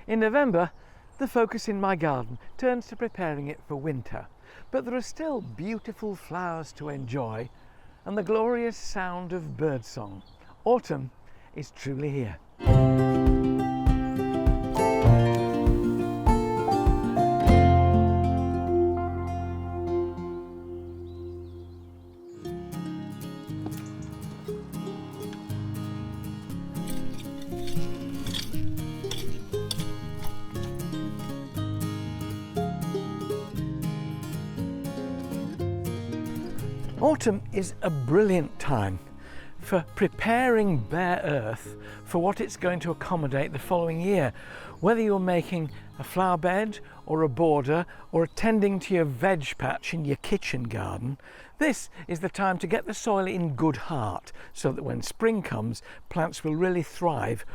In November, the focus in my garden turns to preparing it for winter, but there are still beautiful flowers to enjoy and the glorious sound of birdsong. Autumn is truly here. Autumn is a brilliant time for preparing bare earth for what it's going to accommodate the following year. Whether you're making a flower bed or a border or attending to your veg patch in your kitchen garden, this is the time to get the soil in good heart so that when spring comes, plants will really thrive.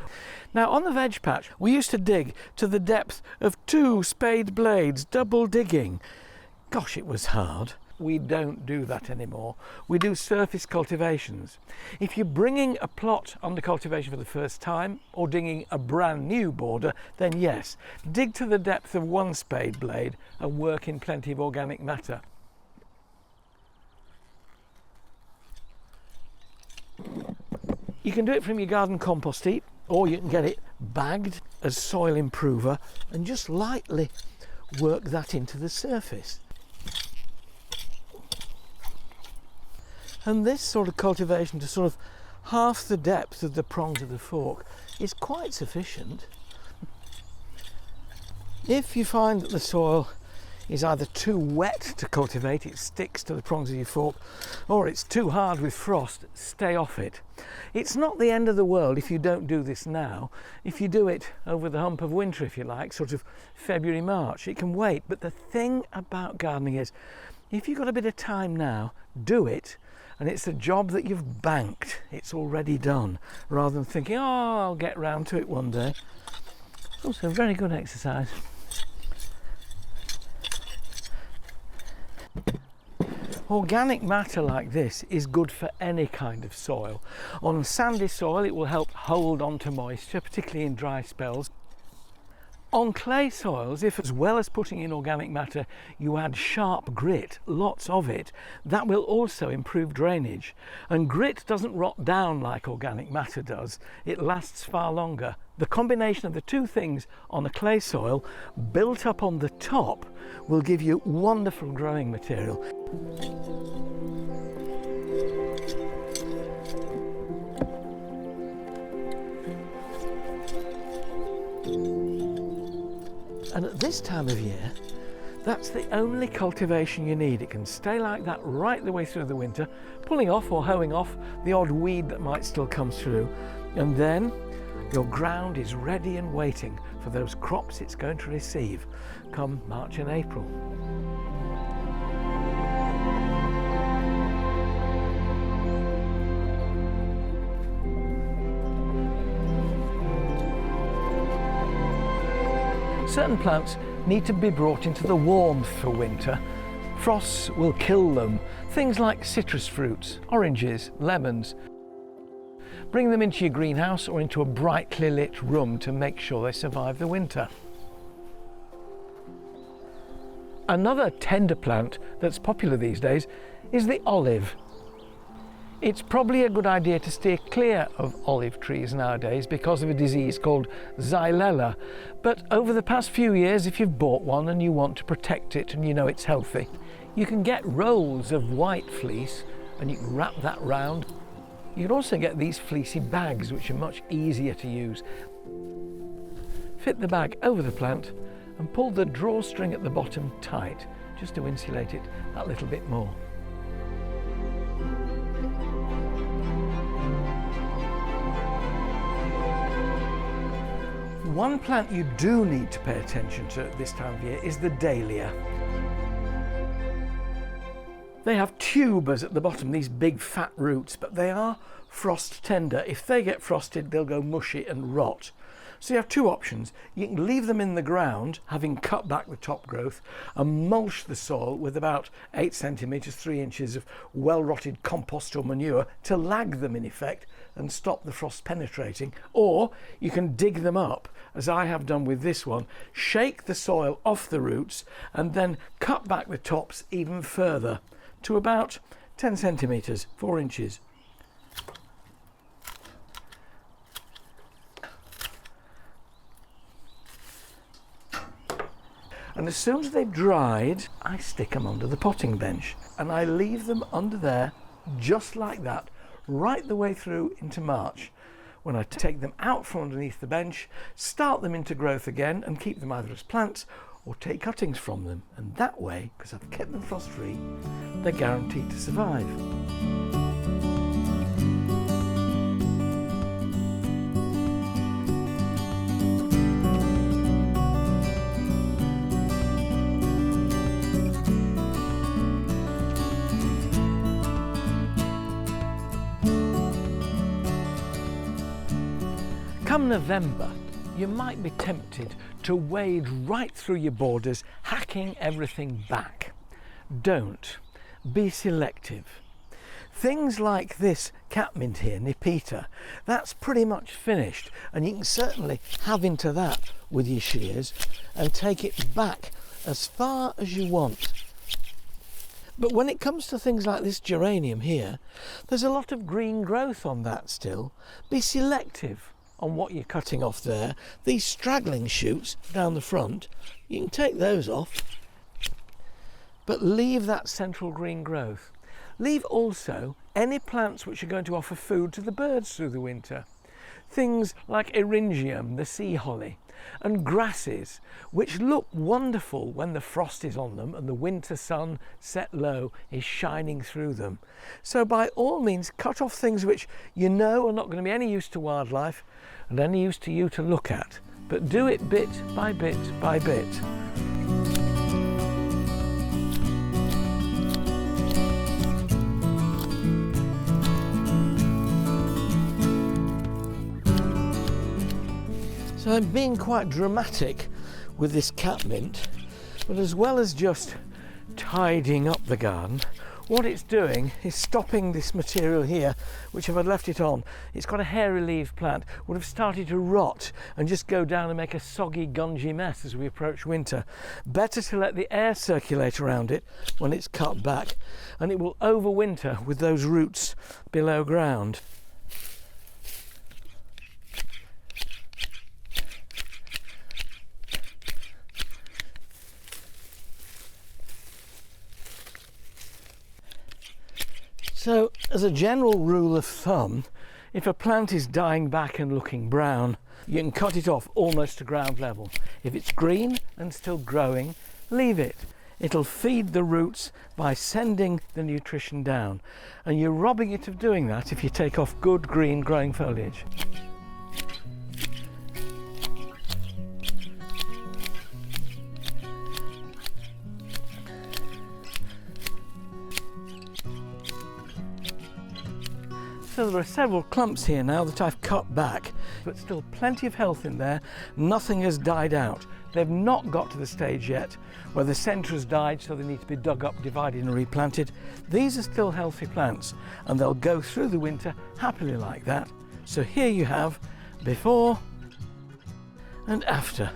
Now on the veg patch, we used to dig to the depth of 2 spade blades, double digging. Gosh, it was hard. We don't do that anymore. We do surface cultivations. If you're bringing a plot under cultivation for the first time or digging a brand new border, then yes, dig to the depth of 1 spade blade and work in plenty of organic matter. You can do it from your garden compost heap, or you can get it bagged as soil improver and just lightly work that into the surface. And this sort of cultivation to sort of half the depth of the prongs of the fork is quite sufficient. If you find that the soil is either too wet to cultivate, it sticks to the prongs of your fork, or it's too hard with frost, stay off it. It's not the end of the world if you don't do this now. If you do it over the hump of winter, if you like, sort of February, March, it can wait. But the thing about gardening is, if you've got a bit of time now, do it. And it's a job that you've banked, it's already done, rather than thinking, oh, I'll get round to it one day. Also a very good exercise. Organic matter like this is good for any kind of soil. On sandy soil, it will help hold on to moisture, particularly in dry spells. On clay soils, if as well as putting in organic matter you add sharp grit, lots of it, that will also improve drainage. And grit doesn't rot down like organic matter does, it lasts far longer. The combination of the two things on a clay soil, built up on the top, will give you wonderful growing material. And at this time of year, that's the only cultivation you need. It can stay like that right the way through the winter, pulling off or hoeing off the odd weed that might still come through. And then your ground is ready and waiting for those crops it's going to receive come March and April. Certain plants need to be brought into the warmth for winter. Frosts will kill them. Things like citrus fruits, oranges, lemons. Bring them into your greenhouse or into a brightly lit room to make sure they survive the winter. Another tender plant that's popular these days is the olive. It's probably a good idea to steer clear of olive trees nowadays because of a disease called xylella. But over the past few years, if you've bought one and you want to protect it and you know it's healthy, you can get rolls of white fleece and you can wrap that round. You can also get these fleecy bags which are much easier to use. Fit the bag over the plant and pull the drawstring at the bottom tight just to insulate it that little bit more. One plant you do need to pay attention to at this time of year is the dahlia. They have tubers at the bottom, these big fat roots, but they are frost tender. If they get frosted, they'll go mushy and rot. So you have two options. You can leave them in the ground, having cut back the top growth, and mulch the soil with about 8 centimetres, 3 inches of well-rotted compost or manure to lag them in effect and stop the frost penetrating. Or you can dig them up, as I have done with this one, shake the soil off the roots and then cut back the tops even further to about 10 centimetres, 4 inches. And as soon as they've dried, I stick them under the potting bench and I leave them under there just like that, right the way through into March, when I take them out from underneath the bench, start them into growth again and keep them either as plants or take cuttings from them. And that way, because I've kept them frost free, they're guaranteed to survive. Come November, you might be tempted to wade right through your borders, hacking everything back. Don't. Be selective. Things like this catmint here, Nepeta, that's pretty much finished, and you can certainly have into that with your shears and take it back as far as you want. But when it comes to things like this geranium here, there's a lot of green growth on that still. Be selective on what you're cutting off there. These straggling shoots down the front, you can take those off, but leave that central green growth. Leave also any plants which are going to offer food to the birds through the winter. Things like eryngium, the sea holly, and grasses, which look wonderful when the frost is on them and the winter sun set low is shining through them. So by all means, cut off things which you know are not going to be any use to wildlife and any use to you to look at, but do it bit by bit by bit. So I'm being quite dramatic with this catmint, but as well as just tidying up the garden, what it's doing is stopping this material here, which if I'd left it on, it's got a hairy leaved plant, would have started to rot and just go down and make a soggy, gungy mess as we approach winter. Better to let the air circulate around it when it's cut back, and it will overwinter with those roots below ground. So, as a general rule of thumb, if a plant is dying back and looking brown, you can cut it off almost to ground level. If it's green and still growing, leave it. It'll feed the roots by sending the nutrition down. And you're robbing it of doing that if you take off good green growing foliage. So there are several clumps here now that I've cut back, but still plenty of health in there. Nothing has died out. They've not got to the stage yet where the centre has died, so they need to be dug up, divided and replanted. These are still healthy plants and they'll go through the winter happily like that. So here you have before and after.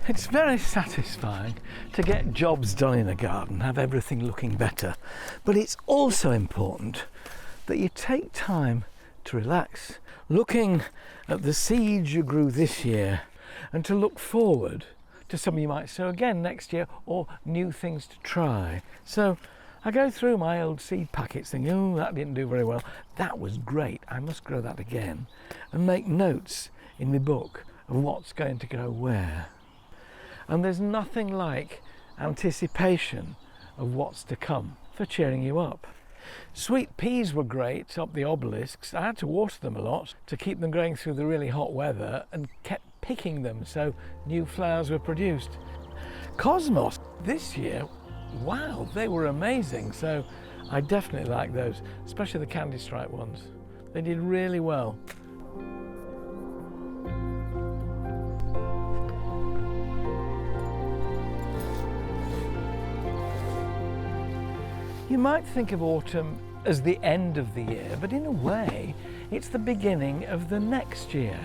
It's very satisfying to get jobs done in a garden, have everything looking better, but it's also important that you take time to relax, looking at the seeds you grew this year and to look forward to something you might sow again next year or new things to try. So I go through my old seed packets thinking, oh, that didn't do very well, that was great, I must grow that again, and make notes in my book of what's going to go where. And there's nothing like anticipation of what's to come for cheering you up. Sweet peas were great up the obelisks. I had to water them a lot to keep them going through the really hot weather, and kept picking them so new flowers were produced. Cosmos this year, wow, they were amazing. So I definitely like those, especially the candy stripe ones. They did really well. You might think of autumn as the end of the year, but in a way, it's the beginning of the next year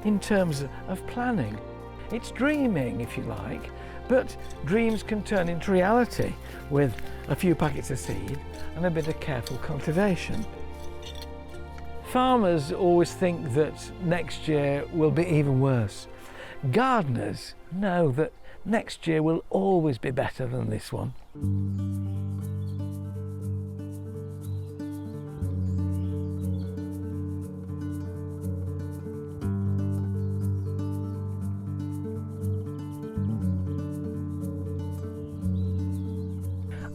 in terms of planning. It's dreaming, if you like, but dreams can turn into reality with a few packets of seed and a bit of careful cultivation. Farmers always think that next year will be even worse. Gardeners know that next year will always be better than this one.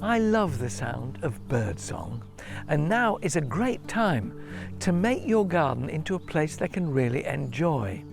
I love the sound of birdsong, and now is a great time to make your garden into a place they can really enjoy.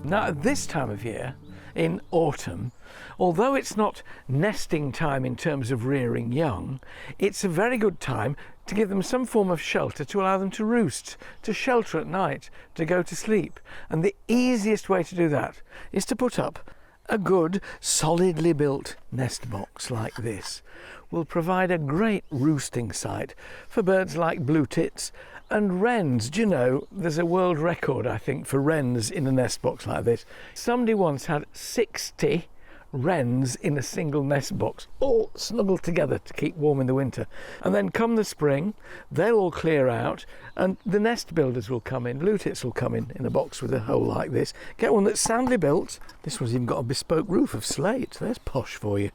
Now at this time of year, in autumn, although it's not nesting time in terms of rearing young, it's a very good time to give them some form of shelter to allow them to roost, to shelter at night, to go to sleep. And the easiest way to do that is to put up a good, solidly built nest box like this. Will provide a great roosting site for birds like blue tits and wrens. Do you know, there's a world record, I think, for wrens in a nest box like this. Somebody once had 60 wrens in a single nest box, all snuggled together to keep warm in the winter. And then come the spring, they'll all clear out and the nest builders will come in. Blue tits will come in a box with a hole like this. Get one that's soundly built. This one's even got a bespoke roof of slate. There's posh for you.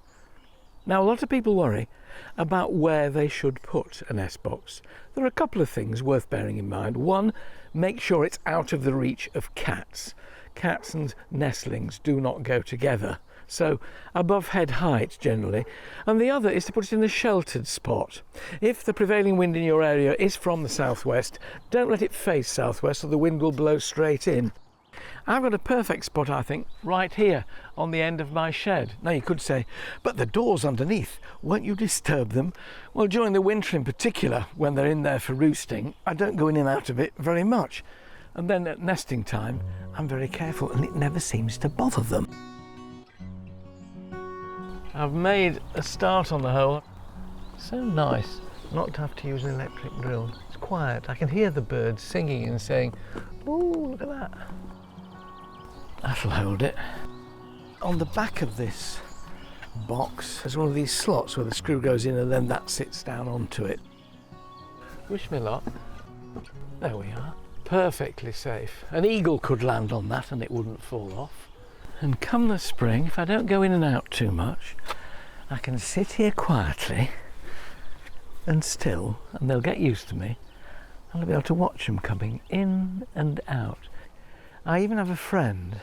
Now, a lot of people worry about where they should put a nest box. There are a couple of things worth bearing in mind. One, make sure it's out of the reach of cats. Cats and nestlings do not go together, so above head height generally. And the other is to put it in a sheltered spot. If the prevailing wind in your area is from the southwest, don't let it face southwest or the wind will blow straight in. I've got a perfect spot, I think, right here on the end of my shed. Now you could say, but the doors underneath, won't you disturb them? Well, during the winter in particular, when they're in there for roosting, I don't go in and out of it very much. And then at nesting time, I'm very careful and it never seems to bother them. I've made a start on the hole. So nice not to have to use an electric drill. It's quiet. I can hear the birds singing and saying, "Oh, look at that." That'll hold it. On the back of this box, there's one of these slots where the screw goes in and then that sits down onto it. Wish me luck. There we are. Perfectly safe. An eagle could land on that and it wouldn't fall off. And come the spring, if I don't go in and out too much, I can sit here quietly and still, and they'll get used to me, and I'll be able to watch them coming in and out. I even have a friend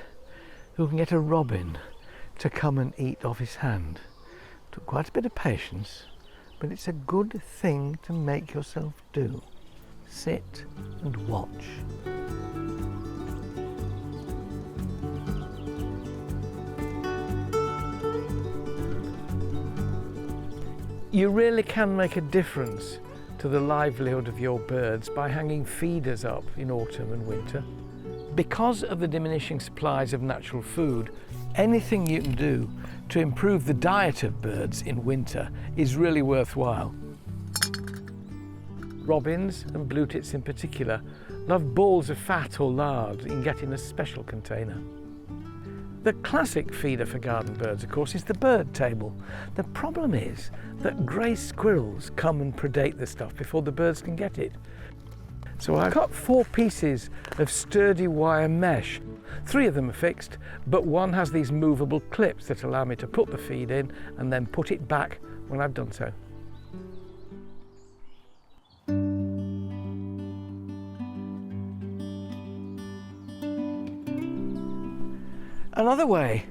who can get a robin to come and eat off his hand. Took quite a bit of patience, but it's a good thing to make yourself do. Sit and watch. You really can make a difference to the livelihood of your birds by hanging feeders up in autumn and winter. Because of the diminishing supplies of natural food, anything you can do to improve the diet of birds in winter is really worthwhile. Robins, and blue tits in particular, love balls of fat or lard you can get in a special container. The classic feeder for garden birds, of course, is the bird table. The problem is that grey squirrels come and predate the stuff before the birds can get it. So I cut 4 pieces of sturdy wire mesh. 3 of them are fixed, but one has these movable clips that allow me to put the feed in and then put it back when I've done so. Another way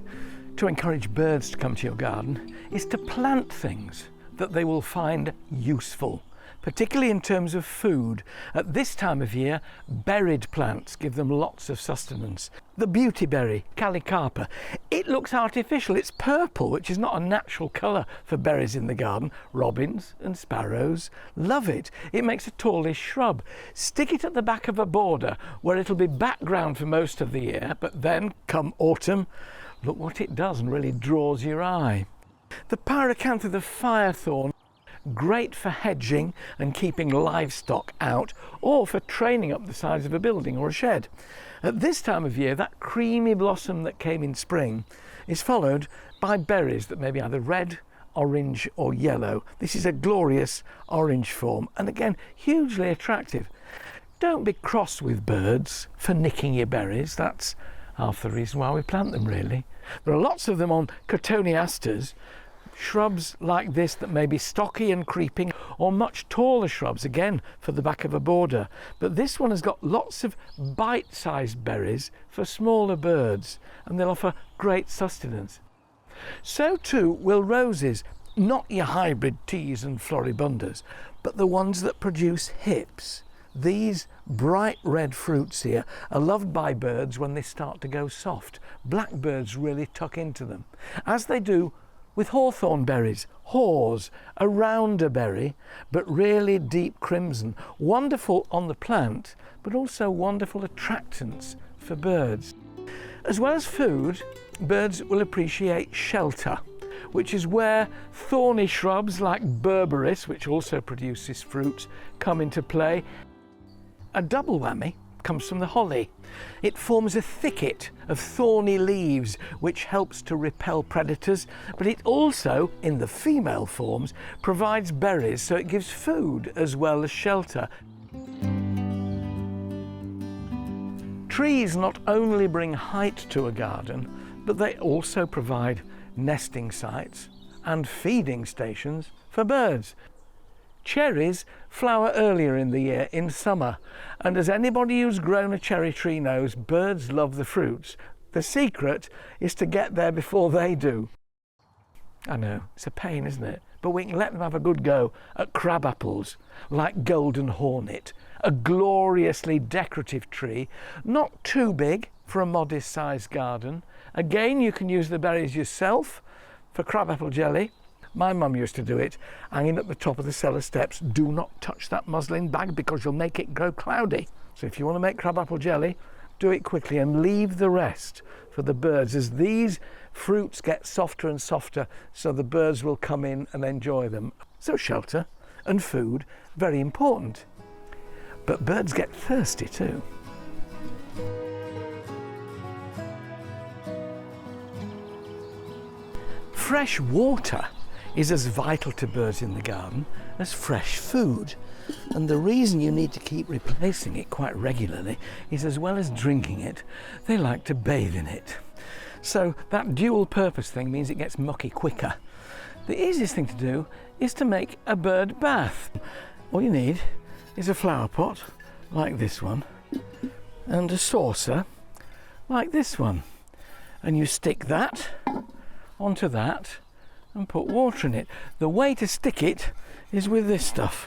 to encourage birds to come to your garden is to plant things that they will find useful, particularly in terms of food. At this time of year, berried plants give them lots of sustenance. The beautyberry, Calicarpa, it looks artificial. It's purple, which is not a natural colour for berries in the garden. Robins and sparrows love it. It makes a tallish shrub. Stick it at the back of a border where it'll be background for most of the year, but then come autumn, look what it does and really draws your eye. The pyracantha, the firethorn, great for hedging and keeping livestock out, or for training up the sides of a building or a shed. At this time of year, that creamy blossom that came in spring is followed by berries that may be either red, orange or yellow. This is a glorious orange form, and again hugely attractive. Don't be cross with birds for nicking your berries. That's half the reason why we plant them, really. There are lots of them on cotoneasters, shrubs like this that may be stocky and creeping, or much taller shrubs, again for the back of a border. But this one has got lots of bite-sized berries for smaller birds, and they'll offer great sustenance. So too will roses, not your hybrid teas and floribundas, but the ones that produce hips. These bright red fruits here are loved by birds when they start to go soft. Blackbirds really tuck into them, as they do with hawthorn berries, haws, a rounder berry, but really deep crimson. Wonderful on the plant, but also wonderful attractants for birds. As well as food, birds will appreciate shelter, which is where thorny shrubs like berberis, which also produces fruit, come into play. A double whammy comes from the holly. It forms a thicket of thorny leaves which helps to repel predators, but it also, in the female forms, provides berries, so it gives food as well as shelter. Trees not only bring height to a garden, but they also provide nesting sites and feeding stations for birds. Cherries flower earlier in the year, in summer, and as anybody who's grown a cherry tree knows, birds love the fruits. The secret is to get there before they do. I know, it's a pain, isn't it? But we can let them have a good go at crab apples, like golden hornet, a gloriously decorative tree, not too big for a modest-sized garden. Again, you can use the berries yourself for crabapple jelly. My mum used to do it, hanging at the top of the cellar steps. Do not touch that muslin bag because you'll make it go cloudy. So if you want to make crabapple jelly, do it quickly and leave the rest for the birds, as these fruits get softer and softer, so the birds will come in and enjoy them. So shelter and food, very important. But birds get thirsty too. Fresh water is as vital to birds in the garden as fresh food, and the reason you need to keep replacing it quite regularly is, as well as drinking it, they like to bathe in it. So that dual purpose thing means it gets mucky quicker. The easiest thing to do is to make a bird bath. All you need is a flower pot like this one and a saucer like this one, and you stick that onto that and put water in it. The way to stick it is with this stuff,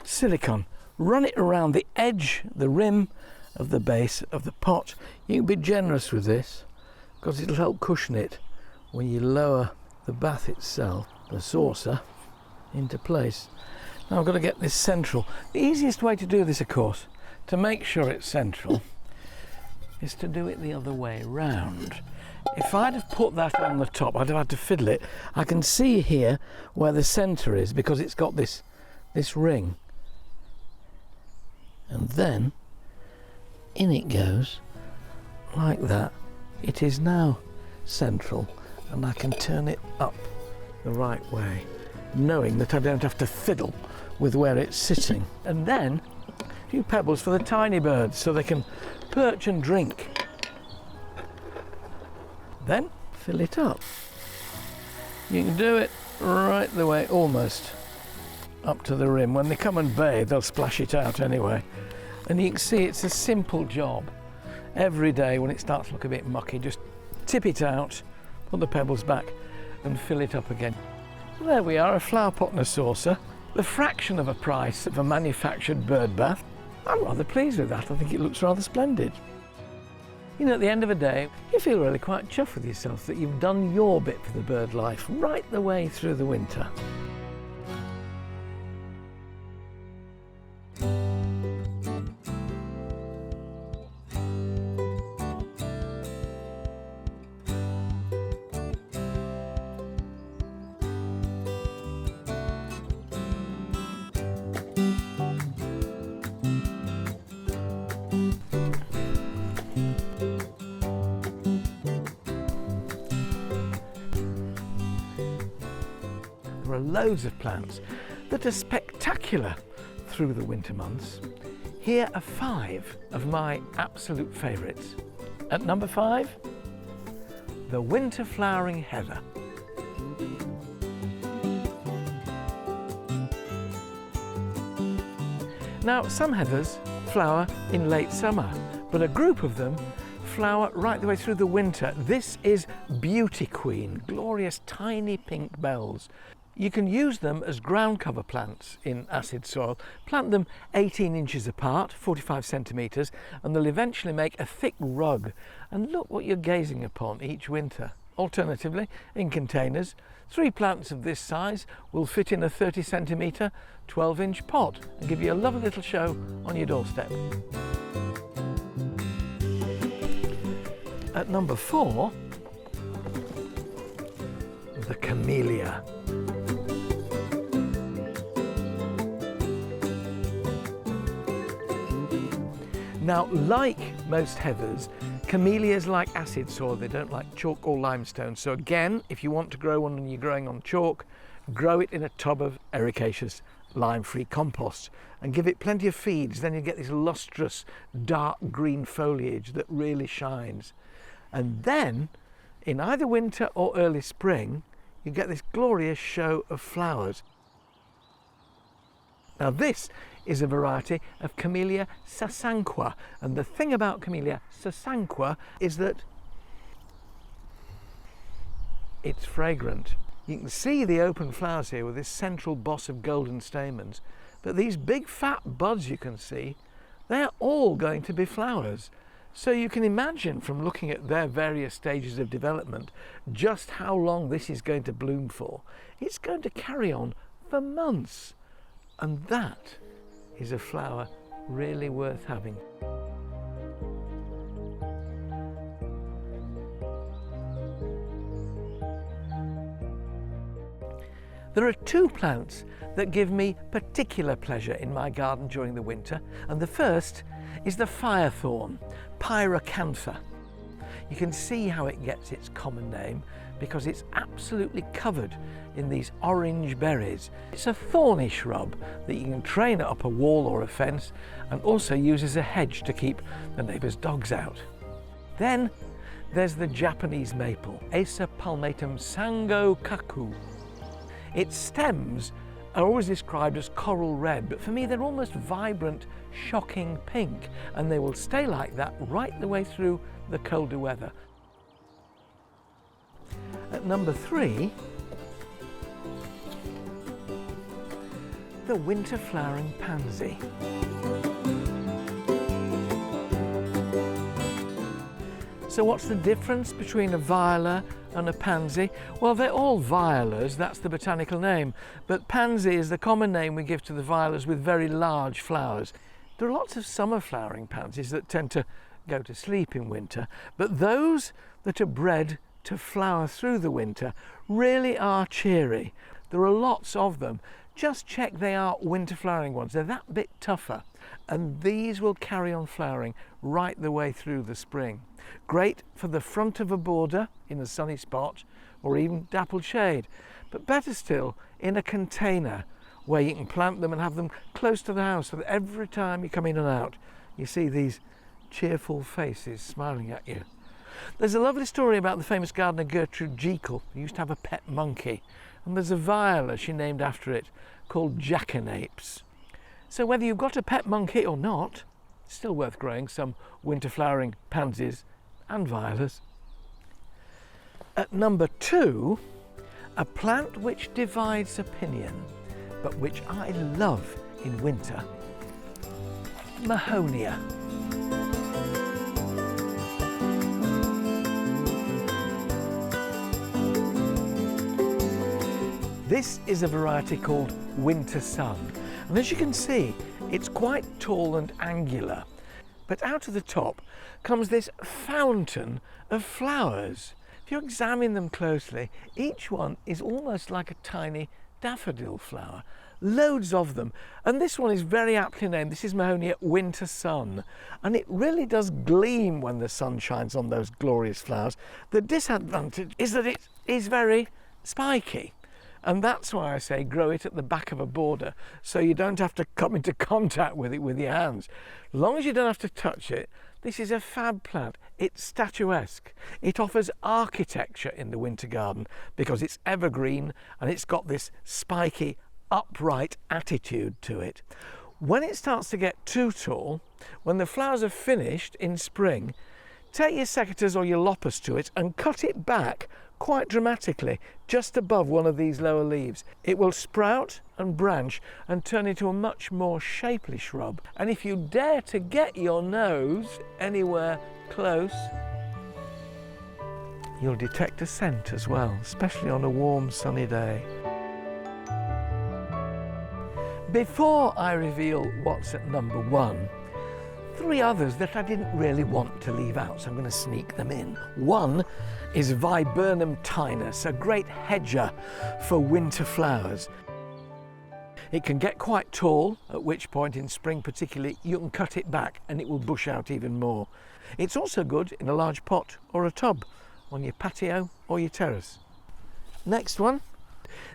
silicone. Run it around the edge, the rim of the base of the pot. You can be generous with this because it'll help cushion it when you lower the bath itself, the saucer, into place. Now I've got to get this central. The easiest way to do this, of course, to make sure it's central, is to do it the other way round. If I'd have put that on the top, I'd have had to fiddle it. I can see here where the centre is because it's got this ring. And then in it goes like that. It is now central, and I can turn it up the right way, knowing that I don't have to fiddle with where it's sitting. And then a few pebbles for the tiny birds so they can perch and drink. Then fill it up. You can do it right the way, almost up to the rim. When they come and bathe, they'll splash it out anyway. And you can see it's a simple job. Every day when it starts to look a bit mucky, just tip it out, put the pebbles back and fill it up again. There we are, a flower pot and a saucer. The fraction of a price of a manufactured bird bath. I'm rather pleased with that. I think it looks rather splendid. You know, at the end of the day, you feel really quite chuffed with yourself that you've done your bit for the bird life right the way through the winter. There are loads of plants that are spectacular through the winter months. Here are 5 of my absolute favourites. At number 5, the winter flowering heather. Now, some heathers flower in late summer, but a group of them flower right the way through the winter. This is Beauty Queen, glorious tiny pink bells. You can use them as ground cover plants in acid soil. Plant them 18 inches apart, 45 centimetres, and they'll eventually make a thick rug. And look what you're gazing upon each winter. Alternatively, in containers, 3 plants of this size will fit in a 30 centimetre, 12-inch pot and give you a lovely little show on your doorstep. At number 4, the camellia. Now, like most heathers, camellias like acid soil. They don't like chalk or limestone. So again, if you want to grow one and you're growing on chalk, grow it in a tub of ericaceous lime-free compost and give it plenty of feeds. Then you get this lustrous dark green foliage that really shines. And then, in either winter or early spring, you get this glorious show of flowers. Now this is a variety of Camellia sasanqua, and the thing about Camellia sasanqua is that it's fragrant. You can see the open flowers here with this central boss of golden stamens, but these big fat buds you can see, they're all going to be flowers. So you can imagine from looking at their various stages of development just how long this is going to bloom for. It's going to carry on for months, and that is a flower really worth having. There are 2 plants that give me particular pleasure in my garden during the winter, and the first is the firethorn, Pyracantha. You can see how it gets its common name because it's absolutely covered in these orange berries. It's a thorny shrub that you can train up a wall or a fence and also use as a hedge to keep the neighbours' dogs out. Then there's the Japanese maple, Acer palmatum sango kaku. Its stems are always described as coral red, but for me they're almost vibrant, shocking pink, and they will stay like that right the way through the colder weather. At number 3, the winter flowering pansy. So what's the difference between a viola and a pansy? Well, they're all violas, that's the botanical name, but pansy is the common name we give to the violas with very large flowers. There are lots of summer flowering pansies that tend to go to sleep in winter, but those that are bred to flower through the winter really are cheery. There are lots of them. Just check they are winter flowering ones. They're that bit tougher, and these will carry on flowering right the way through the spring. Great for the front of a border in a sunny spot or even dappled shade, but better still in a container where you can plant them and have them close to the house so that every time you come in and out you see these cheerful faces smiling at you. There's a lovely story about the famous gardener Gertrude Jekyll, who used to have a pet monkey, and there's a viola she named after it called jackanapes. So whether you've got a pet monkey or not, it's still worth growing some winter flowering pansies and violas. At number 2, a plant which divides opinion, but which I love in winter, Mahonia. This is a variety called Winter Sun, and as you can see, it's quite tall and angular, but out of the top comes this fountain of flowers. If you examine them closely, each one is almost like a tiny daffodil flower. Loads of them, and this one is very aptly named. This is Mahonia Winter Sun, and it really does gleam when the sun shines on those glorious flowers. The disadvantage is that it is very spiky, and that's why I say grow it at the back of a border so you don't have to come into contact with it with your hands. As long as you don't have to touch it, this is a fab plant. It's statuesque. It offers architecture in the winter garden because it's evergreen and it's got this spiky, upright attitude to it. When it starts to get too tall, when the flowers are finished in spring, take your secateurs or your loppers to it and cut it back quite dramatically just above one of these lower leaves. It will sprout and branch and turn into a much more shapely shrub. And if you dare to get your nose anywhere close, you'll detect a scent as well, especially on a warm sunny day. Before I reveal what's at number 1, 3 others that I didn't really want to leave out, so I'm going to sneak them in. One is Viburnum tinus, a great hedger for winter flowers. It can get quite tall, at which point in spring particularly you can cut it back and it will bush out even more. It's also good in a large pot or a tub on your patio or your terrace. Next one.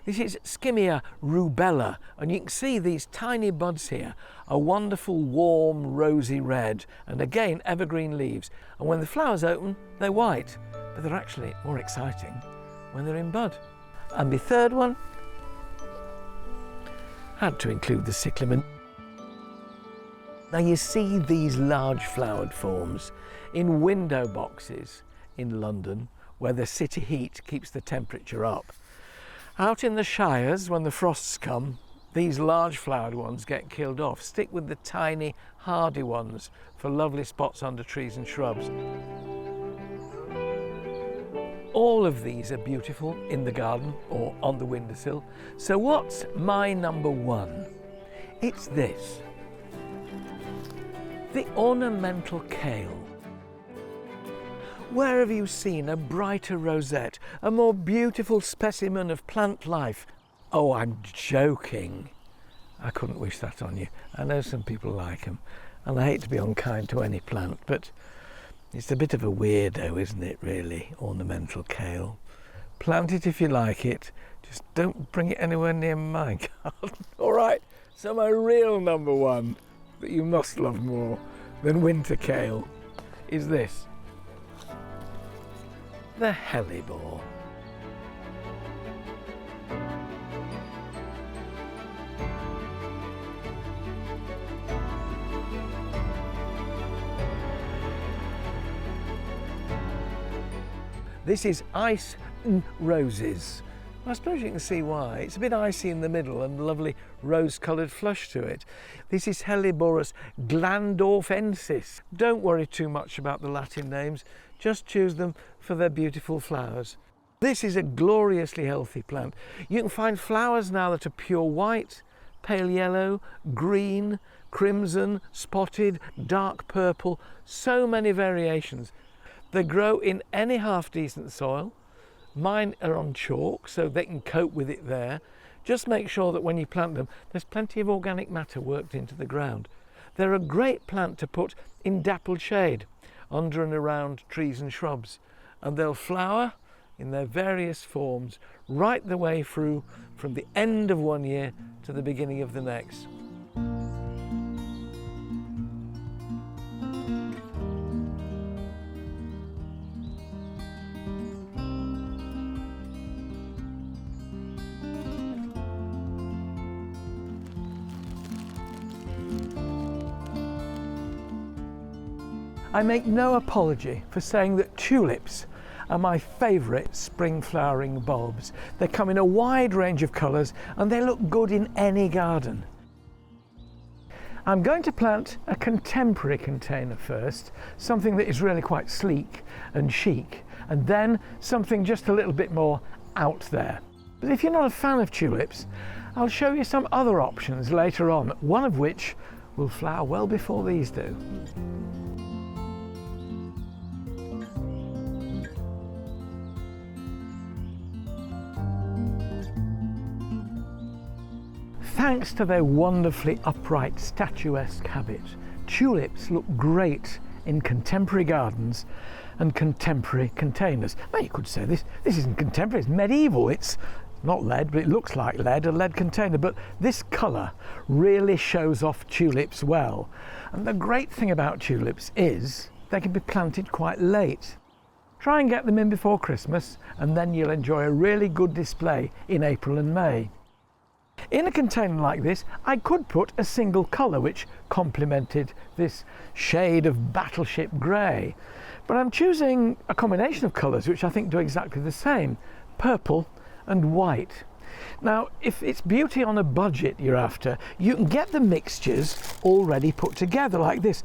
This is Skimmia rubella, and you can see these tiny buds here are wonderful, warm, rosy red, and again evergreen leaves. And when the flowers open, they're white, but they're actually more exciting when they're in bud. And the third one, had to include the cyclamen. Now you see these large flowered forms in window boxes in London where the city heat keeps the temperature up. Out in the shires, when the frosts come, these large flowered ones get killed off. Stick with the tiny, hardy ones for lovely spots under trees and shrubs. All of these are beautiful in the garden or on the windowsill. So what's my number 1? It's this, the ornamental kale. Where have you seen a brighter rosette, a more beautiful specimen of plant life? Oh, I'm joking. I couldn't wish that on you. I know some people like them, and I hate to be unkind to any plant, but it's a bit of a weirdo, isn't it, really, ornamental kale? Plant it if you like it, just don't bring it anywhere near my garden. All right, so my real number 1 that you must love more than winter kale is this. The hellebore. This is ice roses. Well, I suppose you can see why. It's a bit icy in the middle and lovely rose-coloured flush to it. This is Helleborus glandorfensis. Don't worry too much about the Latin names, just choose them for their beautiful flowers. This is a gloriously healthy plant. You can find flowers now that are pure white, pale yellow, green, crimson, spotted, dark purple, so many variations. They grow in any half-decent soil. Mine are on chalk, so they can cope with it there. Just make sure that when you plant them, there's plenty of organic matter worked into the ground. They're a great plant to put in dappled shade, under and around trees and shrubs, and they'll flower in their various forms right the way through from the end of one year to the beginning of the next. I make no apology for saying that tulips are my favourite spring flowering bulbs. They come in a wide range of colours and they look good in any garden. I'm going to plant a contemporary container first, something that is really quite sleek and chic, and then something just a little bit more out there. But if you're not a fan of tulips, I'll show you some other options later on, one of which will flower well before these do. Thanks to their wonderfully upright, statuesque habit, tulips look great in contemporary gardens and contemporary containers. Now you could say this isn't contemporary, it's medieval. It's not lead, but it looks like lead, a lead container. But this colour really shows off tulips well. And the great thing about tulips is they can be planted quite late. Try and get them in before Christmas, and then you'll enjoy a really good display in April and May. In a container like this, I could put a single colour which complemented this shade of battleship grey. But I'm choosing a combination of colours which I think do exactly the same, purple and white. Now, if it's beauty on a budget you're after, you can get the mixtures already put together like this.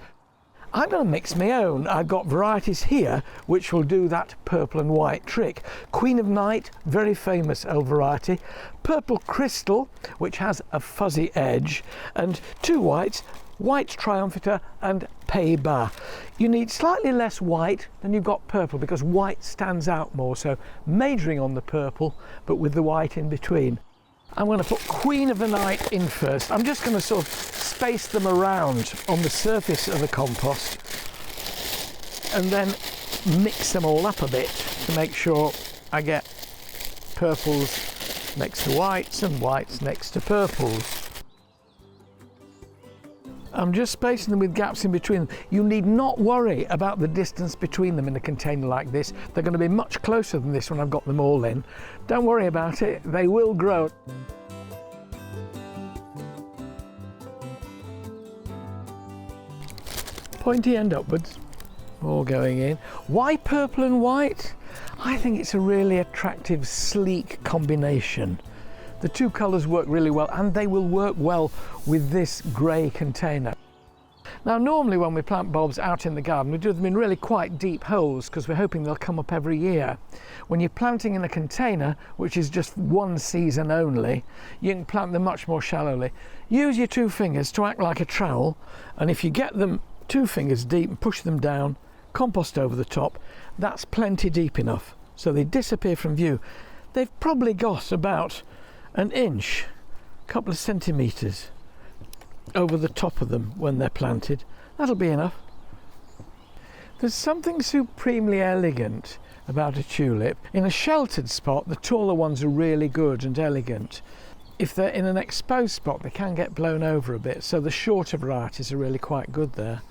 I'm going to mix my own. I've got varieties here which will do that purple and white trick. Queen of Night, very famous old variety. Purple Crystal, which has a fuzzy edge. And two whites, White Triumphita and Pays Bas. You need slightly less white than you've got purple because white stands out more, so majoring on the purple but with the white in between. I'm going to put Queen of the Night in first. I'm just going to sort of space them around on the surface of the compost and then mix them all up a bit to make sure I get purples next to whites and whites next to purples. I'm just spacing them with gaps in between. You need not worry about the distance between them in a container like this. They're going to be much closer than this when I've got them all in. Don't worry about it, they will grow. Pointy end upwards, all going in. Why purple and white? I think it's a really attractive, sleek combination. The two colours work really well, and they will work well with this grey container. Now, normally when we plant bulbs out in the garden, we do them in really quite deep holes because we're hoping they'll come up every year. When you're planting in a container, which is just one season only, you can plant them much more shallowly. Use your two fingers to act like a trowel, and if you get them 2 fingers deep and push them down, compost over the top, that's plenty deep enough so they disappear from view. They've probably got about an inch, a couple of centimetres over the top of them when they're planted. That'll be enough. There's something supremely elegant about a tulip. In a sheltered spot, the taller ones are really good and elegant. If they're in an exposed spot, they can get blown over a bit, so the shorter varieties are really quite good there.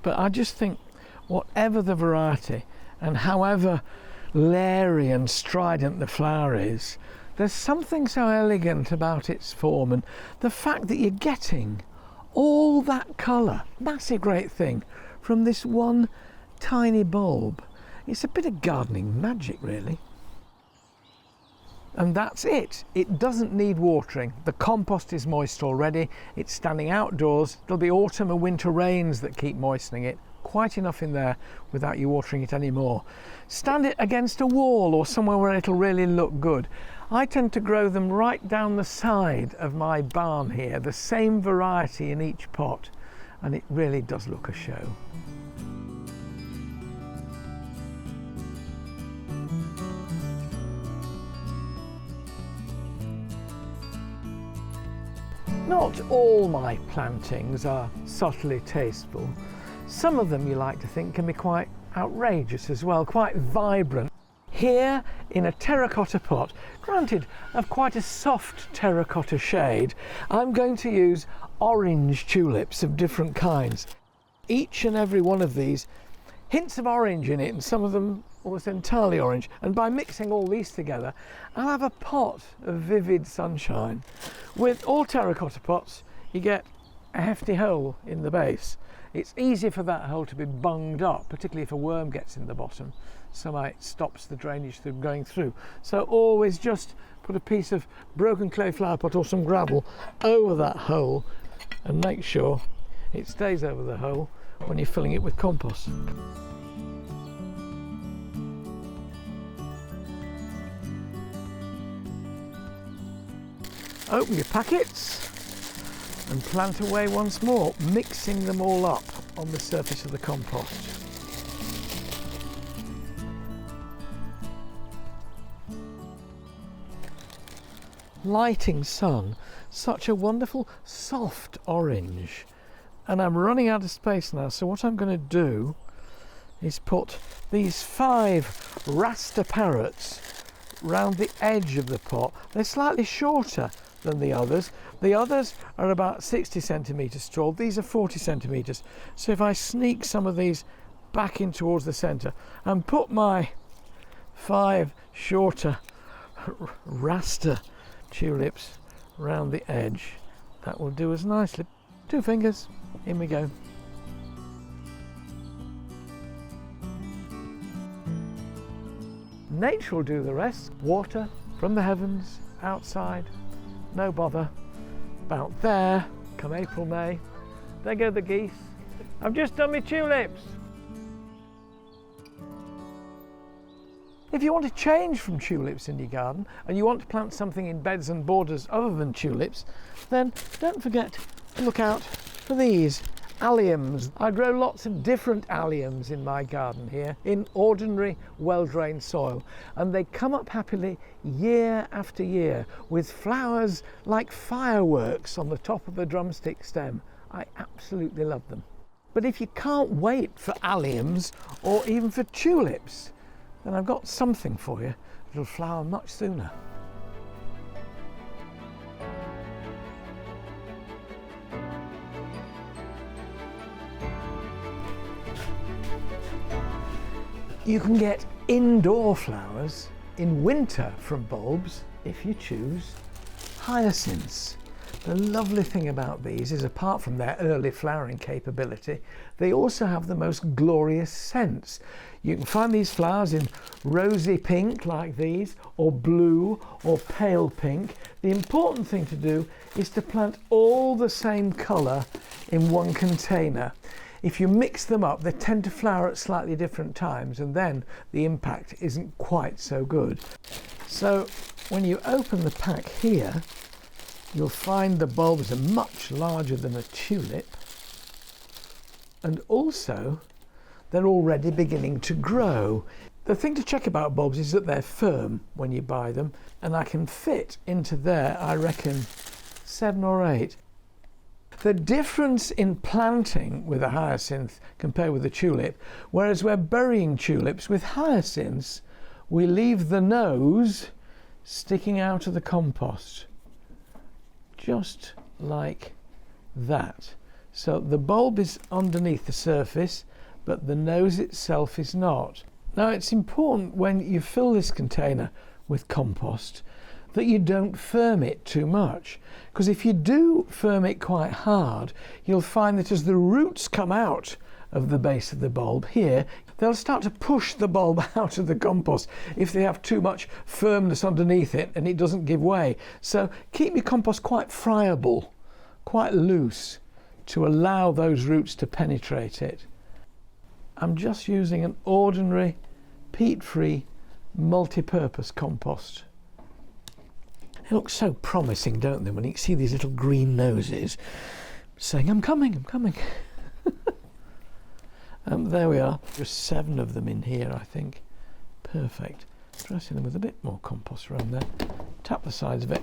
But I just think whatever the variety and however leery and strident the flower is, there's something so elegant about its form, and the fact that you're getting all that colour, that's a great thing, from this one tiny bulb. It's a bit of gardening magic, really. And that's it. It doesn't need watering. The compost is moist already. It's standing outdoors. There'll be autumn and winter rains that keep moistening it. Quite enough in there without you watering it anymore. Stand it against a wall or somewhere where it'll really look good. I tend to grow them right down the side of my barn here, the same variety in each pot, and it really does look a show. Not all my plantings are subtly tasteful. Some of them, you like to think, can be quite outrageous as well, quite vibrant. Here, in a terracotta pot, granted of quite a soft terracotta shade, I'm going to use orange tulips of different kinds. Each and every one of these, hints of orange in it, and some of them almost entirely orange. And by mixing all these together, I'll have a pot of vivid sunshine. With all terracotta pots, you get a hefty hole in the base. It's easy for that hole to be bunged up, particularly if a worm gets in the bottom. Somehow it stops the drainage from going through. So always just put a piece of broken clay flower pot or some gravel over that hole and make sure it stays over the hole when you're filling it with compost. Open your packets and plant away once more, mixing them all up on the surface of the compost. Lighting sun, such a wonderful soft orange, and I'm running out of space now, so what I'm going to do is put these 5 raster parrots round the edge of the pot. They're slightly shorter than the others. The others are about 60 centimetres tall. These are 40 centimetres. So if I sneak some of these back in towards the centre and put my 5 shorter raster tulips round the edge, that will do us nicely. 2 fingers, in we go. Nature will do the rest. Water from the heavens, outside, no bother. About there, come April, May, there go the geese. I've just done my tulips. If you want to change from tulips in your garden and you want to plant something in beds and borders other than tulips, then don't forget to look out for these alliums. I grow lots of different alliums in my garden here in ordinary well-drained soil, and they come up happily year after year with flowers like fireworks on the top of the drumstick stem. I absolutely love them. But if you can't wait for alliums or even for tulips, then I've got something for you that'll flower much sooner. You can get indoor flowers in winter from bulbs if you choose hyacinths. The lovely thing about these is, apart from their early flowering capability, they also have the most glorious scents. You can find these flowers in rosy pink like these, or blue or pale pink. The important thing to do is to plant all the same colour in one container. If you mix them up, they tend to flower at slightly different times, and then the impact isn't quite so good. So when you open the pack here, you'll find the bulbs are much larger than a tulip, and also they're already beginning to grow. The thing to check about bulbs is that they're firm when you buy them, and I can fit into there, I reckon, 7 or 8. The difference in planting with a hyacinth compared with a tulip, whereas we're burying tulips, with hyacinths we leave the nose sticking out of the compost, just like that. So the bulb is underneath the surface, but the nose itself is not. Now it's important when you fill this container with compost that you don't firm it too much, because if you do firm it quite hard, you'll find that as the roots come out of the base of the bulb here, they'll start to push the bulb out of the compost if they have too much firmness underneath it and it doesn't give way. So keep your compost quite friable, quite loose, to allow those roots to penetrate it. I'm just using an ordinary peat-free multi-purpose compost. They look so promising, don't they, when you see these little green noses saying, I'm coming, I'm coming. There we are. There's 7 of them in here, I think. Perfect. Dressing them with a bit more compost around there. Tap the sides of it,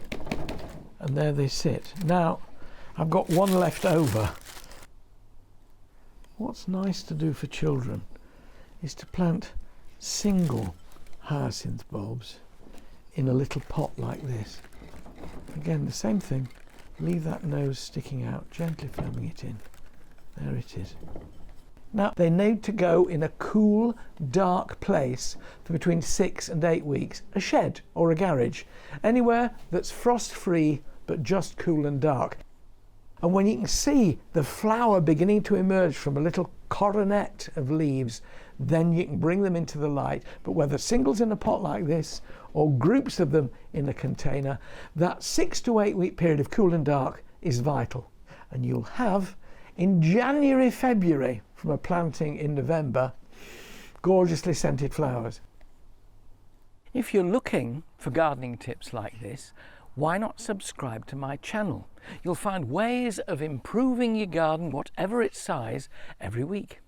and there they sit. Now, I've got one left over. What's nice to do for children is to plant single hyacinth bulbs in a little pot like this. Again, the same thing. Leave that nose sticking out, gently firming it in. There it is. Now, they need to go in a cool, dark place for between 6 and 8 weeks. A shed or a garage. Anywhere that's frost-free but just cool and dark. And when you can see the flower beginning to emerge from a little coronet of leaves, then you can bring them into the light. But whether singles in a pot like this or groups of them in a container, that 6 to 8 week period of cool and dark is vital. And you'll have, in January, February, from a planting in November, gorgeously scented flowers. If you're looking for gardening tips like this, why not subscribe to my channel? You'll find ways of improving your garden, whatever its size, every week.